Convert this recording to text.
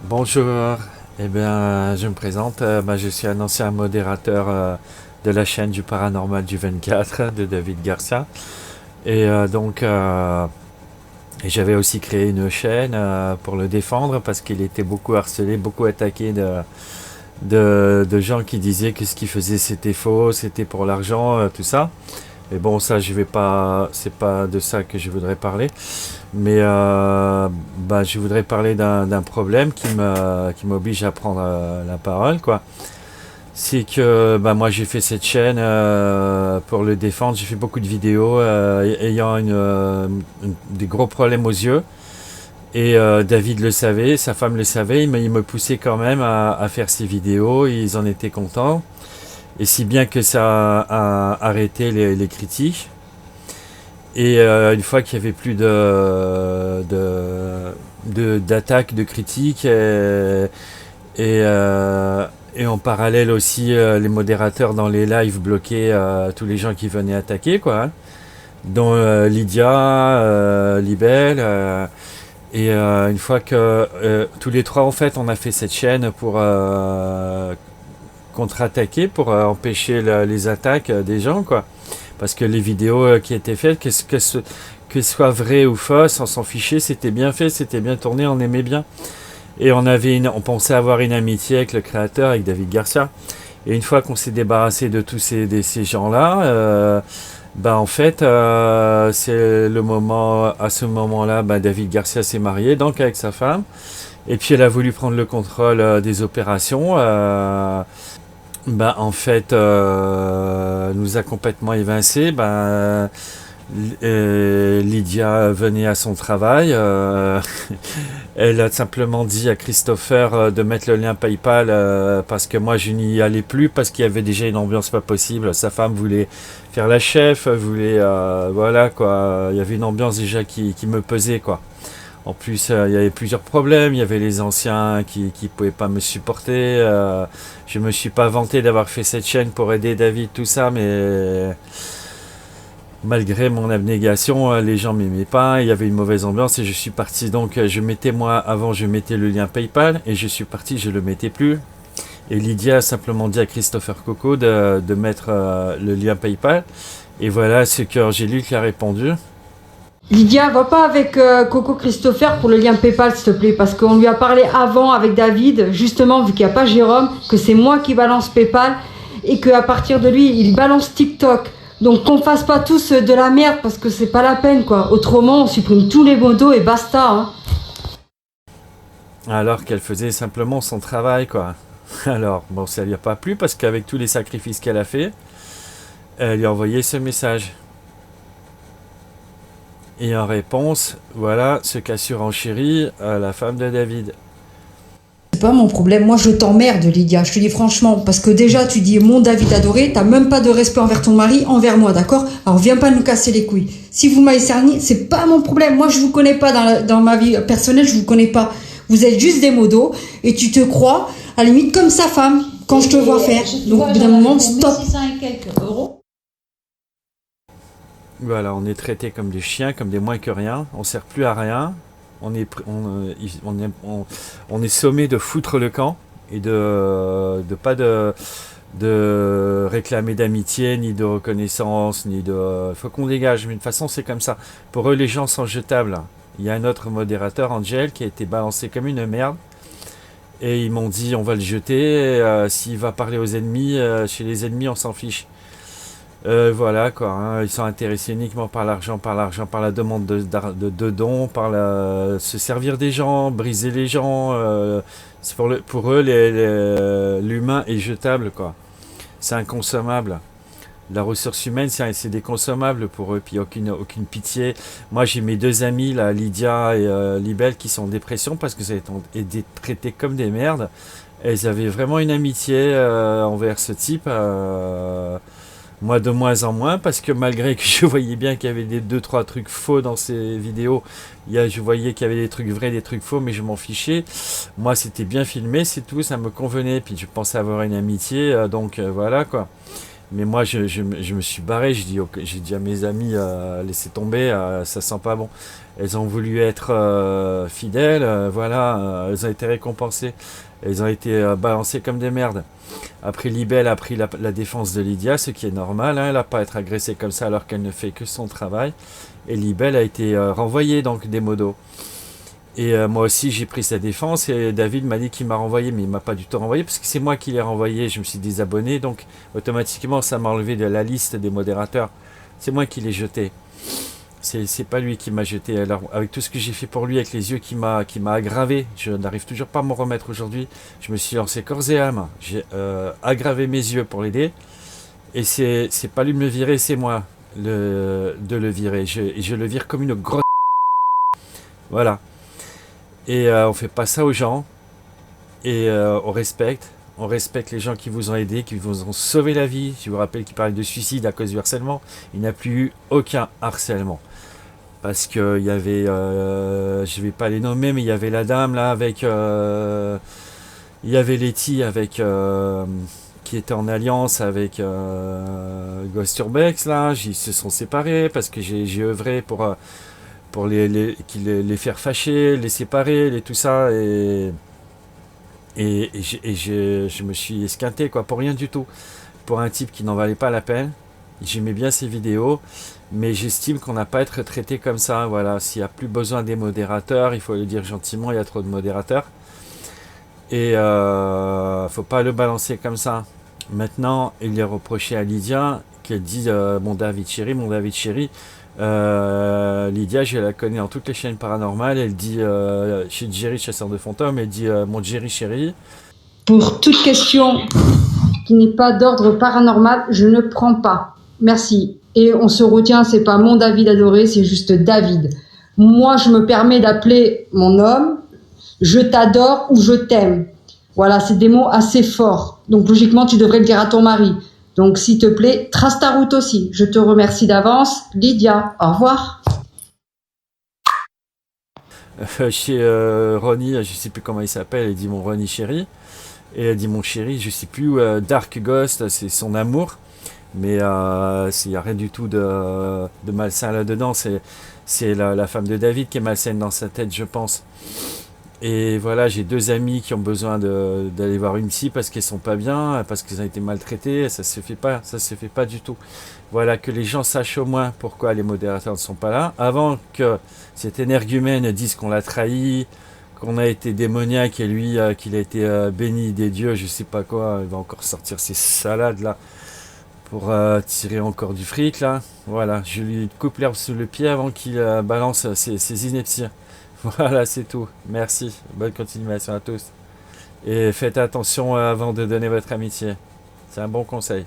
Bonjour, eh bien, je me présente, je suis un ancien modérateur de la chaîne du paranormal du 24 de David Garcia. Et et j'avais aussi créé une chaîne pour le défendre parce qu'il était beaucoup harcelé, beaucoup attaqué de gens qui disaient que ce qu'il faisait c'était faux, c'était pour l'argent, tout ça. Mais bon, ça, je vais pas, c'est pas de ça que je voudrais parler. Mais je voudrais parler d'un problème qui m'oblige à prendre la parole, quoi. C'est que moi j'ai fait cette chaîne pour le défendre. J'ai fait beaucoup de vidéos ayant des gros problèmes aux yeux. Et David le savait, sa femme le savait, mais il me poussait quand même à faire ces vidéos. Ils en étaient contents. Et si bien que ça a arrêté les critiques. Et une fois qu'il y avait plus d'attaques, de critiques, et en parallèle aussi les modérateurs dans les lives bloquaient tous les gens qui venaient attaquer, quoi, hein, dont Lydia, Libelle. Une fois que tous les trois, en fait, on a fait cette chaîne pour contre-attaquer, pour empêcher les attaques des gens, quoi. Parce que les vidéos qui étaient faites, que ce soit vrai ou fausse, on s'en fichait, c'était bien fait, c'était bien tourné, on aimait bien. Et on pensait avoir une amitié avec le créateur, avec David Garcia. Et une fois qu'on s'est débarrassé de tous ces gens-là, en fait, c'est le moment, à ce moment-là, David Garcia s'est marié, donc avec sa femme. Et puis elle a voulu prendre le contrôle des opérations. En fait, nous a complètement évincé. Lydia venait à son travail. Elle a simplement dit à Christopher de mettre le lien PayPal parce que moi je n'y allais plus parce qu'il y avait déjà une ambiance pas possible. Sa femme voulait faire la chef, voulait voilà quoi. Il y avait une ambiance déjà qui me pesait, quoi. En plus, il y avait plusieurs problèmes. Il y avait les anciens qui pouvaient pas me supporter. Je me suis pas vanté d'avoir fait cette chaîne pour aider David, tout ça, mais malgré mon abnégation, les gens m'aimaient pas. Il y avait une mauvaise ambiance et je suis parti. Donc, avant, je mettais le lien PayPal et je suis parti, je le mettais plus. Et Lydia a simplement dit à Christopher Coco de mettre le lien PayPal. Et voilà ce que Angélique a répondu. Lydia, va pas avec Coco Christopher pour le lien PayPal, s'il te plaît, parce qu'on lui a parlé avant avec David, justement, vu qu'il n'y a pas Jérôme, que c'est moi qui balance PayPal et qu'à partir de lui, il balance TikTok. Donc qu'on fasse pas tous de la merde parce que c'est pas la peine, quoi. Autrement, on supprime tous les modos et basta, hein. Alors qu'elle faisait simplement son travail, quoi. Alors, bon, ça lui a pas plu parce qu'avec tous les sacrifices qu'elle a fait, elle lui a envoyé ce message. Et en réponse, voilà ce qu'a surenchéri la femme de David. C'est pas mon problème, moi je t'emmerde Lydia, je te dis franchement, parce que déjà tu dis mon David adoré, t'as même pas de respect envers ton mari, envers moi, d'accord? Alors viens pas nous casser les couilles. Si vous m'avez cerné, c'est pas mon problème, moi je vous connais pas dans ma vie personnelle, je vous connais pas. Vous êtes juste des modos, et tu te crois, à la limite comme sa femme, quand je te vois faire. Donc au bout d'un moment, stop. 600 et quelques euros. Voilà, on est traités comme des chiens, comme des moins que rien. On sert plus à rien. On est sommé de foutre le camp et de réclamer d'amitié, ni de reconnaissance, ni de... Faut qu'on dégage, mais de toute façon c'est comme ça. Pour eux les gens sont jetables. Il y a un autre modérateur, Angel, qui a été balancé comme une merde. Et ils m'ont dit on va le jeter, s'il va parler aux ennemis, chez les ennemis on s'en fiche. Voilà quoi, hein. Ils sont intéressés uniquement par l'argent, par la demande de dons, se servir des gens, briser les gens. C'est pour eux, l'humain est jetable, quoi. C'est inconsommable. La ressource humaine, c'est des consommables pour eux, puis aucune pitié. Moi, j'ai mes deux amis, là, Lydia et Libelle, qui sont en dépression parce que ça a été traité comme des merdes. Elles avaient vraiment une amitié envers ce type. Moi de moins en moins, parce que malgré que je voyais bien qu'il y avait des 2-3 trucs faux dans ces vidéos, je voyais qu'il y avait des trucs vrais, des trucs faux, mais je m'en fichais. Moi c'était bien filmé, c'est tout, ça me convenait, puis je pensais avoir une amitié, voilà quoi. Mais moi, je me suis barré. J'ai dit à mes amis, laissez tomber, ça sent pas bon. Elles ont voulu être fidèles, voilà, elles ont été récompensées. Elles ont été balancées comme des merdes. Après, Libelle a pris la défense de Lydia, ce qui est normal. Hein, elle n'a pas à être agressée comme ça alors qu'elle ne fait que son travail. Et Libelle a été renvoyée, donc des modos. Et moi aussi, j'ai pris sa défense et David m'a dit qu'il m'a renvoyé, mais il m'a pas du tout renvoyé parce que c'est moi qui l'ai renvoyé. Je me suis désabonné, donc automatiquement, ça m'a enlevé de la liste des modérateurs. C'est moi qui l'ai jeté. C'est pas lui qui m'a jeté. Alors, avec tout ce que j'ai fait pour lui, avec les yeux qui m'a aggravé, je n'arrive toujours pas à m'en remettre aujourd'hui. Je me suis lancé corps et âme. J'ai aggravé mes yeux pour l'aider. Et c'est pas lui de me virer, c'est moi de le virer. Je le vire comme une grosse. Voilà. Et on fait pas ça aux gens. Et on respecte. On respecte les gens qui vous ont aidé, qui vous ont sauvé la vie. Je vous rappelle qu'il parlait de suicide à cause du harcèlement. Il n'y a plus eu aucun harcèlement. Parce que il y avait, je vais pas les nommer, mais il y avait la dame là avec, il y avait Letty avec, qui était en alliance avec Ghost Urbex là. Ils se sont séparés parce que j'ai œuvré pour les faire fâcher, les séparer, tout ça je me suis esquinté quoi pour rien du tout, pour un type qui n'en valait pas la peine. J'aimais bien ses vidéos, mais j'estime qu'on n'a pas à être traité comme ça. Voilà, s'il n'y a plus besoin des modérateurs, il faut le dire gentiment, il y a trop de modérateurs. Et faut pas le balancer comme ça. Maintenant, il est reproché à Lydia qu'elle dit mon David chéri, mon David chéri. Lydia, je la connais dans toutes les chaînes paranormales. Elle dit chez Jerry, chasseur de fantômes, elle dit mon Jerry chéri. Pour toute question qui n'est pas d'ordre paranormal, je ne prends pas. Merci. Et on se retient, c'est pas mon David adoré, c'est juste David. Moi, je me permets d'appeler mon homme, je t'adore ou je t'aime. Voilà, c'est des mots assez forts. Donc logiquement, tu devrais le dire à ton mari. Donc s'il te plaît, trace ta route aussi. Je te remercie d'avance. Lydia, au revoir. Chez Ronnie, je sais plus comment il s'appelle, elle dit mon Ronnie chéri. Et elle dit mon chéri, je sais plus, Dark Ghost, c'est son amour. Mais il n'y a rien du tout de malsain là-dedans. C'est la femme de David qui est malsaine dans sa tête, je pense. Et voilà, j'ai deux amis qui ont besoin d'aller voir une psy parce qu'elles sont pas bien, parce qu'elles ont été maltraitées. Ça se fait pas du tout. Voilà, que les gens sachent au moins pourquoi les modérateurs ne sont pas là. Avant que cet énergumène dise qu'on l'a trahi, qu'on a été démoniaque et lui, qu'il a été béni des dieux, je sais pas quoi, il va encore sortir ces salades là pour tirer encore du fric là. Voilà, je lui coupe l'herbe sous le pied avant qu'il balance ses inepties. Voilà, c'est tout. Merci. Bonne continuation à tous. Et faites attention avant de donner votre amitié. C'est un bon conseil.